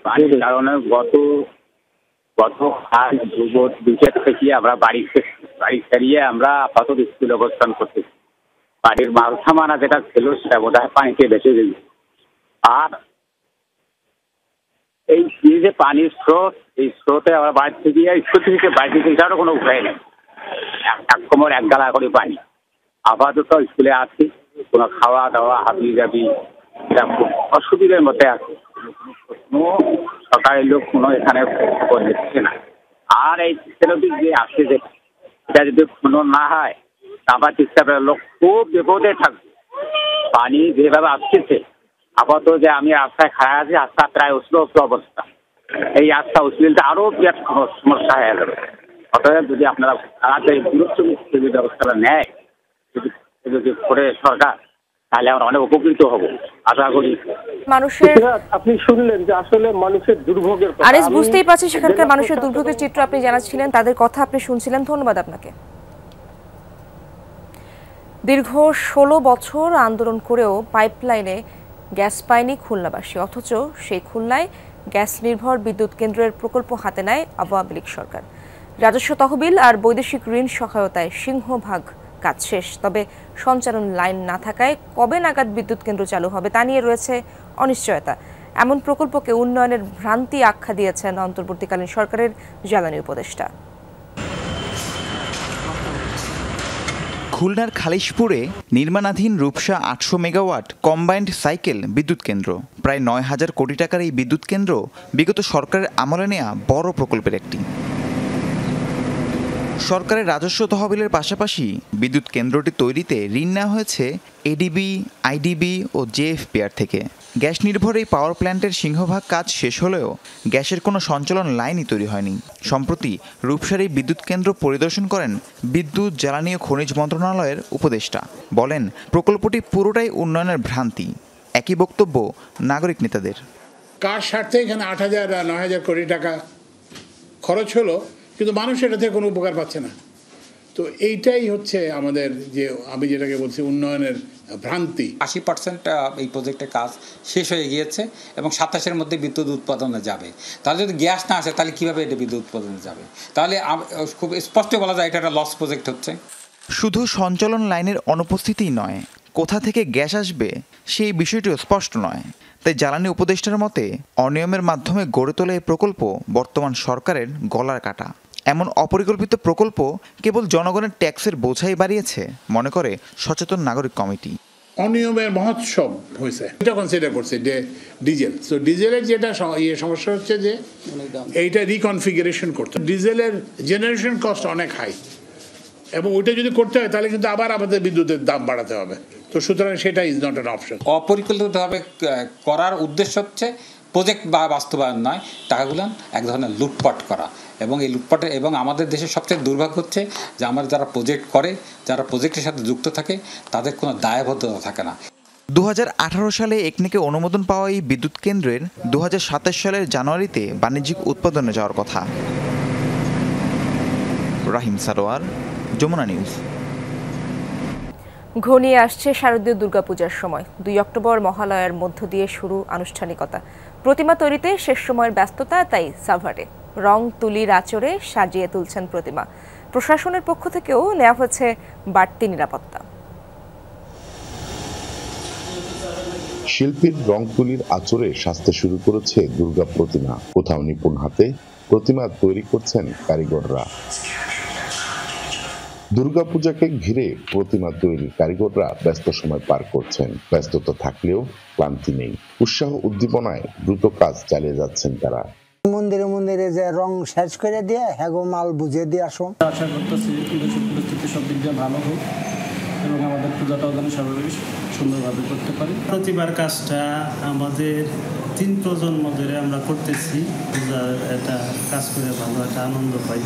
পানির কারণে গত আজ দুপুর থেকে আমরা বাড়ি ছাড়িয়ে আমরা আপাতত স্কুলে অবস্থান করতেছি। বাড়ির মাল সামানা যেটা ছিল সেটা বোধ হয় পানিতে ভেসে গেছে। আর এই যে পানির স্রোত, এই স্রোতে আমরা বাড়ি থেকে স্কুল থেকে বাড়ি থেকে এটারও কোনো উপায় নেই। এক কোমর এক গালা করে পানি। আপাতত স্কুলে আছি, কোনো খাওয়া দাওয়া হাবি জাবি এটা খুব অসুবিধার মধ্যে আছে। কোনো সরকারের লোক কোনো এখানে খবর দিচ্ছে না। আর এই তিস্তানদী যে আসছে, যে এটা যদি খনন না হয় তারপর তিস্তার লোক খুব বিপদে থাকবে। পানি যেভাবে আসতেছে, আপাতত যে আমি রাস্তায় খাড়া আছি, রাস্তা প্রায় উষ্ণ অবস্থা। এই রাস্তা উষ্ণিলটা আরো বিরাট সমস্যা হয়ে যাবে। অতএব যদি আপনারা তাড়াতাড়ি দূরত্ব ব্যবস্থাটা নেয় যদি করে সরকার, তাহলে আমরা অনেক উপকৃত হব আশা করি। মানুষের আপনি শুনলেন যে আসলে মানুষের দুর্ভোগের কথা। আনিস, বুঝতেই পারছি সেখানকার মানুষের দুর্ভোগের চিত্র আপনি জানাচ্ছিলেন, তাদের কথা আপনি শুনছিলেন। ধন্যবাদ আপনাকে। দীর্ঘ 16 বছর আন্দোলন করেও পাইপলাইনে গ্যাস পায়নি খুলনাবাসী, অথচ সেই খুলনায় গ্যাস নির্ভর বিদ্যুৎ কেন্দ্রের প্রকল্প হাতে নেয় আওয়ামী লীগ সরকার। রাজস্ব তহবিল আর বৈদেশিক ঋণ সহায়তায় সিংহভাগ কাজ শেষ, তবে সঞ্চালন লাইন না থাকায় কবে নাগাদ বিদ্যুৎ কেন্দ্র চালু হবে তা নিয়ে রয়েছে অনিশ্চয়তা। এমন প্রকল্পকে উন্নয়নের ভ্রান্তি আখ্যা দিয়েছেন অন্তর্বর্তীকালীন সরকারের জ্বালানি উপদেষ্টা। খুলনার খালিশপুরে নির্মাণাধীন রূপসা 800 মেগাওয়াট কম্বাইন্ড সাইকেল বিদ্যুৎ কেন্দ্র। প্রায় 9,000 কোটি টাকার এই বিদ্যুৎ কেন্দ্র বিগত সরকারের আমলে নেওয়া বড় প্রকল্পের একটি। সরকারের রাজস্ব তহবিলের পাশাপাশি বিদ্যুৎ কেন্দ্রটি তৈরিতে ঋণ নেওয়া হয়েছে এডিবি, আইডিবি ও জেএফপিআর থেকে। গ্যাস নির্ভর এই পাওয়ার প্ল্যান্টের সিংহভাগ কাজ শেষ হলেও গ্যাসের কোনো সঞ্চালন লাইনই তৈরি হয়নি। সম্প্রতি রূপসার এই বিদ্যুৎ কেন্দ্র পরিদর্শন করেন বিদ্যুৎ, জ্বালানি ও খনিজ মন্ত্রণালয়ের উপদেষ্টা। বলেন, প্রকল্পটি পুরোটাই উন্নয়নের ভ্রান্তি। একই বক্তব্য নাগরিক নেতাদের। কার স্বার্থে এখানে 8,000 আর 9,000 কোটি টাকা খরচ হলো, কিন্তু মানুষ এটা থেকে কোনো উপকার পাচ্ছে না। তো এইটাই হচ্ছে আমাদের যে আমি যেটাকে বলছি উন্নয়নের ভ্রান্তি। 80% এই প্রজেক্টের কাজ শেষ হয়ে গিয়েছে এবং 27-এর মধ্যে বিদ্যুৎ উৎপাদনে যাবে। তাহলে যদি গ্যাস না আসে তাহলে কীভাবে এটা বিদ্যুৎ উৎপাদনে যাবে? তাহলে খুব স্পষ্ট বলা যায় এটা একটা লস প্রজেক্ট হচ্ছে। শুধু সঞ্চালন লাইনের অনুপস্থিতিই নয়, কোথা থেকে গ্যাস আসবে সেই বিষয়টিও স্পষ্ট নয়। তাই জ্বালানি উপদেষ্টার মতে অনিয়মের মাধ্যমে গড়ে তোলা এই প্রকল্প বর্তমান সরকারের গলার কাটা। এমন অপরিকল্পিত প্রকল্প কেবল জনগণের ট্যাক্সের বোঝাই বাড়িয়েছে মনে করে সচেতন নাগরিক কমিটি। অনিয়মের মহোৎসব হয়েছে, এটা কনসিডার করছে যে ডিজেল। তো ডিজেলের যেটা সমস্যা হচ্ছে যে এইটা রিকনফিগারেশন করতে, ডিজেলের জেনারেশন কস্ট অনেক হাই। এবং ওইটা যদি করতে হয় তাহলে কিন্তু আবার আমাদের বিদ্যুতের দাম বাড়াতে হবে। তো সুতরাং সেটা ইজ নট অ্যান অপশন। অপরিকল্পিতভাবে করার উদ্দেশ্য হচ্ছে প্রজেক্ট বা বাস্তবায়ন নয়, টাকাগুলো এক ধরনের লুটপাট করা। এবং এই লুটপাটের এবং আমাদের দেশের সবচেয়ে দুর্ভাগ্য হচ্ছে যে আমরা যারা প্রজেক্ট করে, যারা প্রজেক্টের সাথে যুক্ত থাকে, তাদের কোনো দায়বদ্ধতা থাকে না। 2018 সালে একনেকে অনুমোদন পাওয়া এই বিদ্যুৎ কেন্দ্রের 2027 সালের জানুয়ারিতে বাণিজ্যিক উৎপাদনে যাওয়ার কথা। রাহিম সারোয়ার, যমুনা নিউজ। ঘনিয়ে আসছে শারদীয় দুর্গাপূজার সময়। 2 অক্টোবর মহালয়ার মধ্য দিয়ে শুরু আনুষ্ঠানিকতা। প্রতিমা তৈরিতে শেষ সময়ের ব্যস্ততা, তাই সাভারে রং তুলির আঁচড়ে সাজিয়ে তুলছেন প্রতিমা। প্রশাসনের পক্ষ থেকেও নেওয়া হয়েছে বাড়তি নিরাপত্তা। শিল্পীর রং তুলির আঁচড়ে সাজতে শুরু করেছে দুর্গা প্রতিমা। কোথাও নিপুণ হাতে প্রতিমা তৈরি করছেন কারিগররা। দুর্গাপূজাকে ঘিরে প্রতিমা তৈরির কারিগররা ব্যস্ত সময় পার করছেন। ব্যস্ততা থাকলেও ক্লান্তি নেই। উৎসাহ উদ্দীপনায় দ্রুত কাজ চালিয়ে যাচ্ছেন তারা। মন্দিরে মন্দিরে যে রং শেষ করে দিয়ে হ্যাগো মাল বুঝিয়ে দিয়ে আসুন। আশা করতেছি দেশের পরিস্থিতি সব দিক দিয়ে ভালো হোক এবং আমাদের পূজাটাও যেন স্বাভাবিক সুন্দরভাবে করতে পারি। প্রতিবার কাজটা আমাদের 3 প্রজন্ম ধরে আমরা করতেছি। এটা কাজ করে ভালো একটা আনন্দ পাই।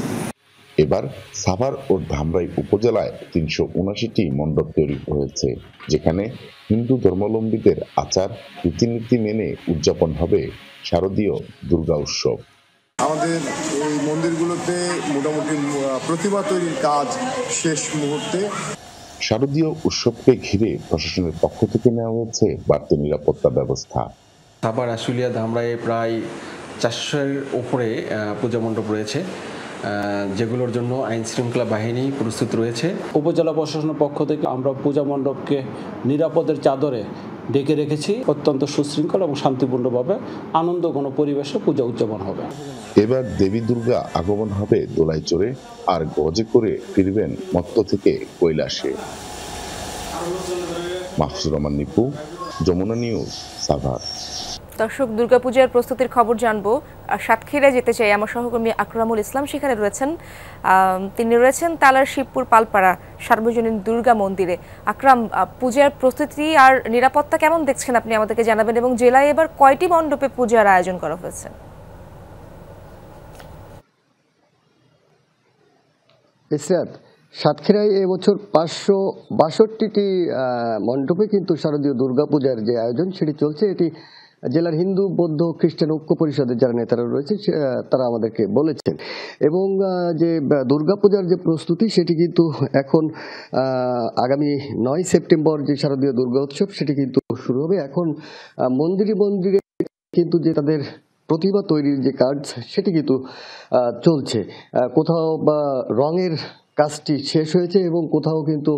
এবার সাভার ও ধামরাই উপজেলায় 379টি মণ্ডপ তৈরি হয়েছে, যেখানে হিন্দু ধর্মাবলম্বীদের আচার রীতিনীতি মেনে উদযাপন হবে শারদীয় দুর্গা উৎসব। আমাদের এই মন্দিরগুলোতে মোটামুটি প্রতিমা তৈরির কাজ শেষ মুহূর্তে। শারদীয় উৎসবকে ঘিরে প্রশাসনের পক্ষ থেকে নেওয়া হয়েছে বাড়তি নিরাপত্তা ব্যবস্থা। সাভার, আশুলিয়া, ধামরাইয়ে প্রায় 400-এর উপরে পূজা মণ্ডপ রয়েছে, যেগুলোর জন্য আইন শৃঙ্খলা বাহিনী প্রস্তুত রয়েছে। উপজেলা প্রশাসনের পক্ষ থেকে আমরা পূজা মণ্ডপকে নিরাপদের চাদরে ঢেকে রেখেছি। অত্যন্ত সুশৃঙ্খল এবং শান্তিপূর্ণভাবে আনন্দঘন পরিবেশে পূজা উদযাপন হবে। এবার দেবী দুর্গা আগমন হবে দোলায় চড়ে, আর গজে করে ফিরবেন মত্ত থেকে কৈলাসে। মাহফুজুর রহমান নিপু, যমুনা নিউজ, সাভার। দর্শক, দুর্গাপূজার প্রস্তুতির খবর জানবো। সাতক্ষীরায় যেতে চাই, আমার সহকর্মী আকরামুল ইসলাম সেখানে রয়েছেন। তিনি রয়েছেন তালার শিবপুর পালপাড়া সার্বজনীন দুর্গা মন্দিরে। আকরাম, পূজার প্রস্তুতি আর নিরাপত্তা কেমন দেখছেন আপনি আমাদেরকে জানাবেন, এবং জেলায় এবার কয়টি মণ্ডপে পূজার আয়োজন করা হয়েছে? সাতক্ষীরায় এবছর 562টি মণ্ডপে কিন্তু শারদীয় দুর্গাপূজার যে আয়োজন সেটি চলছে। এটি জেলার হিন্দু, বৌদ্ধ, খ্রিস্টান ঐক্য পরিষদের যারা নেতারা রয়েছে তারা আমাদেরকে বলেছেন। এবং যে দুর্গাপূজার যে প্রস্তুতি সেটি কিন্তু এখন আগামী 9 সেপ্টেম্বর যে শারদীয় দুর্গা উৎসব সেটি কিন্তু শুরু হবে। এখন মন্দিরে মন্দিরে কিন্তু যে তাদের প্রতিমা তৈরির যে কাজ সেটি কিন্তু চলছে। কোথাও বা রঙের কাজটি শেষ হয়েছে এবং কোথাও কিন্তু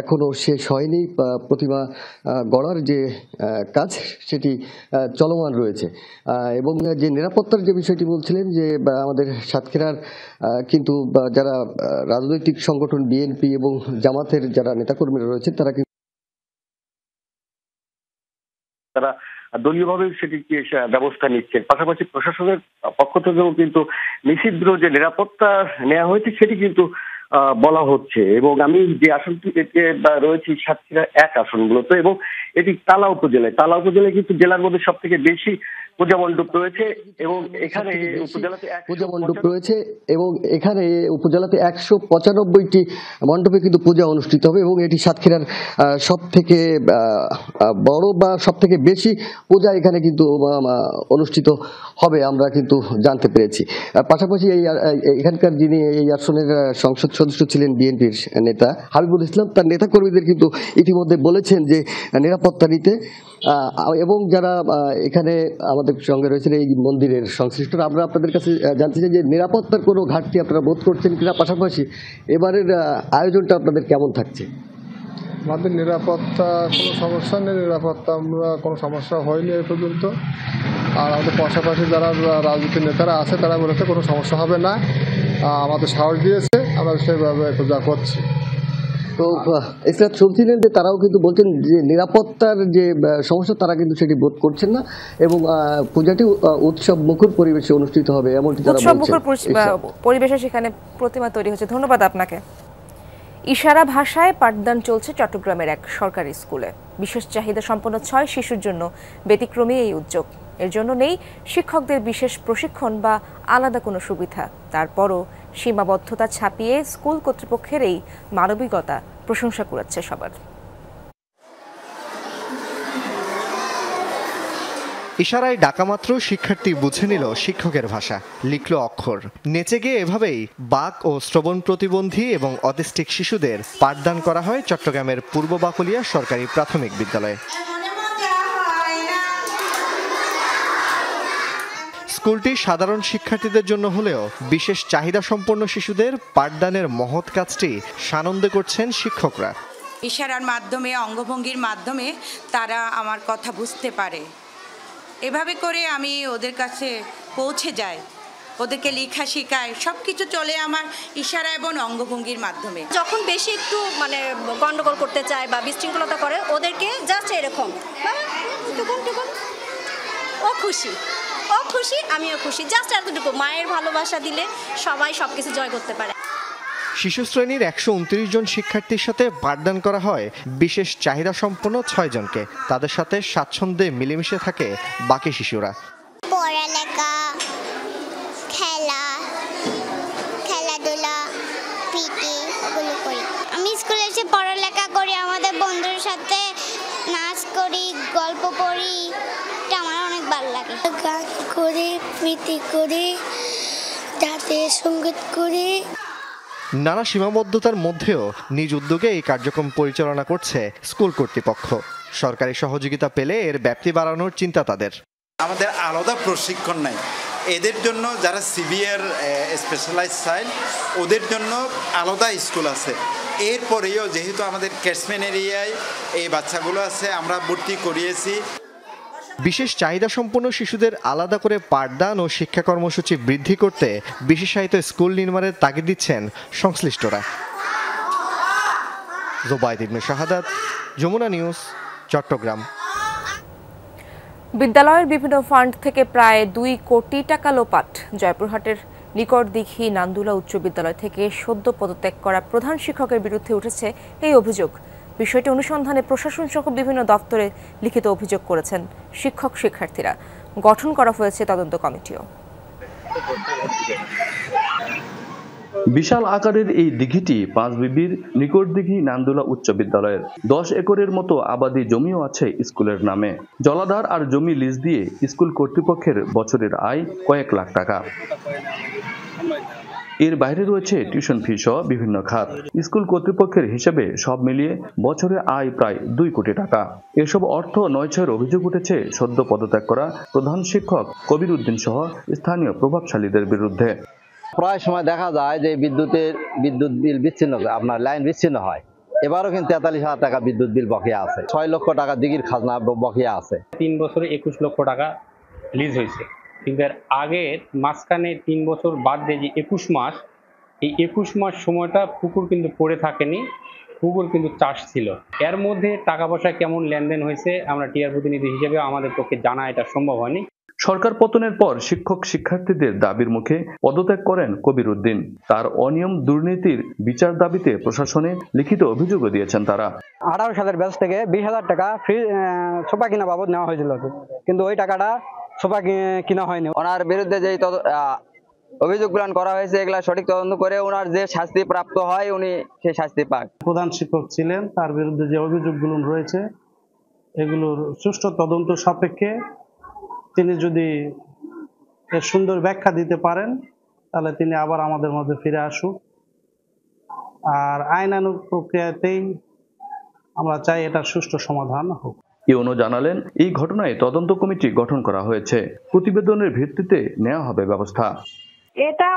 এখনো শেষ হয়নি। প্রতিমা গড়ার যে কাজ সেটি চলমান রয়েছে। এবং যে নিরাপত্তার যে বিষয়টি বলছিলেন, যে আমাদের সাতক্ষীরার কিন্তু যারা রাজনৈতিক সংগঠন বিএনপি এবং জামাতের যারা নেতাকর্মীরা রয়েছে তারা দলীয়ভাবে সেটিকে ব্যবস্থা নিচ্ছে। পাশাপাশি প্রশাসনের পক্ষ থেকেও কিন্তু নিষিদ্ধ যে নিরাপত্তা নেওয়া হয়েছে সেটি কিন্তু বলা হচ্ছে। এবং আমি যে আসনটিতে রয়েছি সাতক্ষীরা 1 আসনগুলোতে, এবং এটি তালা উপজেলায় কিন্তু জেলার মধ্যে সব থেকে বেশি পূজা মণ্ডপ রয়েছে। এবং এখানে উপজেলাতে পূজা মণ্ডপ রয়েছে এবং এখানে উপজেলাতে 195টি মণ্ডপে কিন্তু পূজা অনুষ্ঠিত হবে। এবং এটি সাতক্ষীরার সব থেকে বড় বা সব থেকে বেশি পূজা এখানে কিন্তু অনুষ্ঠিত হবে আমরা কিন্তু জানতে পেরেছি। পাশাপাশি এখানকার যিনি এই আসনের সংসদ সদস্য ছিলেন বিএনপির নেতা হাবিবুল ইসলাম, তার নেতাকর্মীদের কিন্তু ইতিমধ্যে বলেছেন যে নিরাপত্তা নিতে। এবং যারা এখানে আমাদের সঙ্গে রয়েছেন এই মন্দিরের সংশ্লিষ্টরা, আমরা আপনাদের কাছে জানতে চাই যে নিরাপত্তার কোনো ঘাটতি আপনারা বোধ করছেন কিনা, পাশাপাশি এবারের আয়োজনটা আপনাদের কেমন থাকছে? আমাদের নিরাপত্তা কোনো সমস্যা নেই, নিরাপত্তা আমরা কোনো সমস্যা হয়নি এ পর্যন্ত। আর আমাদের পাশাপাশি যারা রাজনৈতিক নেতারা আছে তারা বলেছে কোনো সমস্যা হবে না, আমাদের সাহস দিয়েছে, আমরা সেভাবে পূজা করছি। তো এছাড়া শুনছিলেন যে তারাও কিন্তু বলছেন যে নিরাপত্তার যে সমস্যা তারা কিন্তু সেটি বোধ করছেন না, এবং পূজাটি উৎসব মুখর পরিবেশে অনুষ্ঠিত হবে এমনটি তারা বলছেন। পরিবেশে সেখানে প্রতিমা তৈরি হচ্ছে। ধন্যবাদ আপনাকে। ইশারা ভাষায় পাঠদান চলছে চট্টগ্রামের এক সরকারি স্কুলে। বিশেষ চাহিদা সম্পন্ন 6 শিশুর জন্য ব্যতিক্রমী এই উদ্যোগ। এর জন্য নেই শিক্ষকদের বিশেষ প্রশিক্ষণ বা আলাদা কোনো সুবিধা। তারপরও সীমাবদ্ধতা ছাপিয়ে স্কুল কর্তৃপক্ষের এই মানবিকতা প্রশংসা কুড়াচ্ছে সবার। ইশারায় ডাকামাত্র শিক্ষার্থী বুঝে নিল শিক্ষকের ভাষা, লিখল অক্ষর। নেচে গিয়ে এভাবেই বাক ও শ্রবণ প্রতিবন্ধী এবং অটিস্টিক শিশুদের পাঠদান করা হয় চট্টগ্রামের পূর্ব বাকলিয়া সরকারি প্রাথমিক বিদ্যালয়ে। স্কুলটি সাধারণ শিক্ষার্থীদের জন্য হলেও বিশেষ চাহিদা সম্পন্ন শিশুদের পাঠদানের মহৎ কাজটি সানন্দে করছেন শিক্ষকরা। ইশারার মাধ্যমে, অঙ্গভঙ্গির মাধ্যমে তারা আমার কথা বুঝতে পারে। এভাবে করে আমি ওদের কাছে পৌঁছে যাই, ওদেরকে লেখা শেখায়, সব কিছু চলে আমার ইশারা এবং অঙ্গভঙ্গির মাধ্যমে। যখন বেশি একটু গন্ডগোল করতে চায় বা বিশৃঙ্খলতা করে, ওদেরকে জাস্ট এরকম ও খুশি আমিও খুশি, জাস্ট এতটুকু। মায়ের ভালোবাসা দিলে সবাই সবকিছু জয় করতে পারে। শিশু শ্রেণীর 129 জন শিক্ষার্থীর সাথে পাঠদান করা হয় বিশেষ চাহিদা সম্পন্ন 6 জনকে। তাদের সাথে স্বাচ্ছন্দ্যে মিলেমিশে থাকে বাকি শিশুরা। পড়ালেখা, খেলাধুলা, পিটি এগুলো করি। আমি স্কুলে এসে পড়ালেখা করি, আমাদের বন্ধুদের সাথে নাচ করি, গল্প পড়ি, এটা আমার অনেক ভালো লাগে। গান করি, পিটি করি, জাতীয় সঙ্গীত করি। নানা সীমাবদ্ধতার মধ্যেও নিজ উদ্যোগে এই কার্যক্রম পরিচালনা করছে স্কুল কর্তৃপক্ষ। সরকারি সহযোগিতা পেলে এর ব্যাপ্তি বাড়ানোর চিন্তা তাদের। আমাদের আলাদা প্রশিক্ষণ নাই এদের জন্য, যারা সিভিয়ার স্পেশালাইজ চাইল্ড ওদের জন্য আলাদা স্কুল আছে। এরপরেও যেহেতু আমাদের ক্যাচমেন্ট এরিয়ায় এই বাচ্চাগুলো আছে, আমরা ভর্তি করিয়েছি। বিশেষ চাহিদা সম্পন্ন শিশুদের আলাদা করে পাঠদান ও শিক্ষা কর্মসূচি বৃদ্ধি করতে বিশেষায়িত স্কুল নির্মাণের তাগিদ দিচ্ছেন সংশ্লিষ্টরা। জোবায়েদ ইবনে শাহাদাত, যমুনা নিউজ, চট্টগ্রাম। বিদ্যালয়ের বিভিন্ন ফান্ড থেকে প্রায় 2 কোটি টাকা লোপাট। জয়পুরহাটের নিকটদিঘি নান্দুলা উচ্চ বিদ্যালয় থেকে সদ্য পদত্যাগ করা প্রধান শিক্ষকের বিরুদ্ধে উঠেছে এই অভিযোগ। বিষয়টি অনুসন্ধানে প্রশাসন সহ বিভিন্ন দপ্তরে লিখিত অভিযোগ করেছেন শিক্ষক শিক্ষার্থীরা। গঠন করা হয়েছে তদন্ত কমিটিও। বিশাল আকারের এই দিঘিটি পাঁচবিবির নিকটদিঘি নান্দুলা উচ্চ বিদ্যালয়ের। 10 একরের মতো আবাদি জমিও আছে স্কুলের নামে। জলাধার আর জমি লিজ দিয়ে স্কুল কর্তৃপক্ষের বছরের আয় কয়েক লাখ টাকা। এর বাইরে রয়েছে টিউশন ফি সহ বিভিন্ন খাত। স্কুল কর্তৃপক্ষের হিসেবে সব মিলিয়ে বছরে আয় প্রায় 2 কোটি টাকা। এসব অর্থ নয়ছয়ের অভিযোগ উঠেছে সদ্য পদত্যাগ করা প্রধান শিক্ষক কবির উদ্দিন সহ স্থানীয় প্রভাবশালীদের বিরুদ্ধে। প্রায় সময় দেখা যায় যে বিদ্যুৎ বিল বিচ্ছিন্ন, আপনার লাইন বিচ্ছিন্ন হয়। এবারও কিন্তু 43,000 টাকা বিদ্যুৎ বিল বকেয়া আছে। 6 লক্ষ টাকা দিঘির খাজনা বকেয়া আছে। 3 বছরে 21 লক্ষ টাকা লিজ হয়েছে। কিন্তু এর আগের মাঝখানে 3 বছর বাদ দিয়ে যে 21 মাস, এই 21 মাস সময়টা পুকুর কিন্তু পড়ে থাকেনি, পুকুর কিন্তু চাষ ছিল। এর মধ্যে টাকা পয়সা কেমন লেনদেন হয়েছে আমরা টিআর প্রতিনিধি হিসেবে আমাদের পক্ষে জানা এটা সম্ভব হয়নি। সরকার পতনের পর শিক্ষক শিক্ষার্থীদের দাবির মুখে পদত্যাগ করেন কবির উদ্দিন। তার অনিয়ম দুর্নীতির বিচার দাবিতে প্রশাসনে লিখিত অভিযোগও দিয়েছেন তারা। 18 সালের ব্যাচ থেকে 20,000 টাকা ফ্রি সোফা কিনা বাবদ নেওয়া হয়েছিল, কিন্তু ওই টাকাটা সোফা কিনা হয়নি। ওনার বিরুদ্ধে যে অভিযোগ গ্রহণ করা হয়েছে এগুলা সঠিক তদন্ত করে ওনার যে শাস্তি প্রাপ্ত হয় উনি সেই শাস্তি পাক। প্রধান শিক্ষক ছিলেন, তার বিরুদ্ধে যে অভিযোগগুলো রয়েছে এগুলোর সুষ্ঠু তদন্ত সাপেক্ষে তিনি যদি এর সুন্দর ব্যাখ্যা দিতে পারেন তাহলে তিনি আবার আমাদের মধ্যে ফিরে আসুক। আর আইনানুগ প্রক্রিয়াতেই আমরা চাই এটার সুষ্ঠু সমাধান হোক। ইউনো জানালেন, এই ঘটনায় তদন্ত কমিটি গঠন করা হয়েছে। প্রতিবেদনের ভিত্তিতে নেওয়া হবে ব্যবস্থা। এটা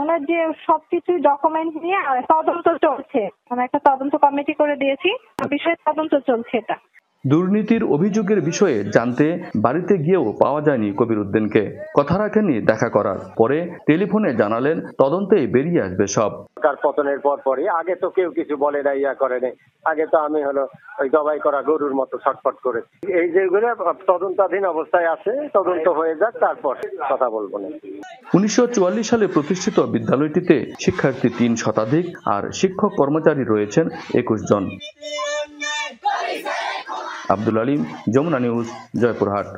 ওনার যে সবকিছু ডকুমেন্ট নিয়ে তদন্ত চলছে। আমরা একটা তদন্ত কমিটি করে দিয়েছি, বিষয়ে তদন্ত চলছে। এটা দুর্নীতির অভিযোগের বিষয়ে জানতে বাড়িতে গিয়েও পাওয়া যায়নি কবির উদ্দিনকে। কথা রাখেননি দেখা করার, পরে টেলিফোনে জানালেন তদন্তে বেরিয়ে আসবে সব। সরকার পতনের পরই আগে তো কেউ কিছু বলে না, ইয়া করে না। আগে তো আমি ওই জবাই করা গরুর মতো ছটফট করে। এই যেগুলো তদন্তাধীন অবস্থায় আছে, তদন্ত হয়ে যাক, তারপর কথা বলবো না। 1944 সালে প্রতিষ্ঠিত বিদ্যালয়টিতে শিক্ষার্থী 3 শতাধিক আর শিক্ষক কর্মচারী রয়েছেন 21 জন। আব্দুল আলিম, যমুনা নিউজ, জয়পুরহাট।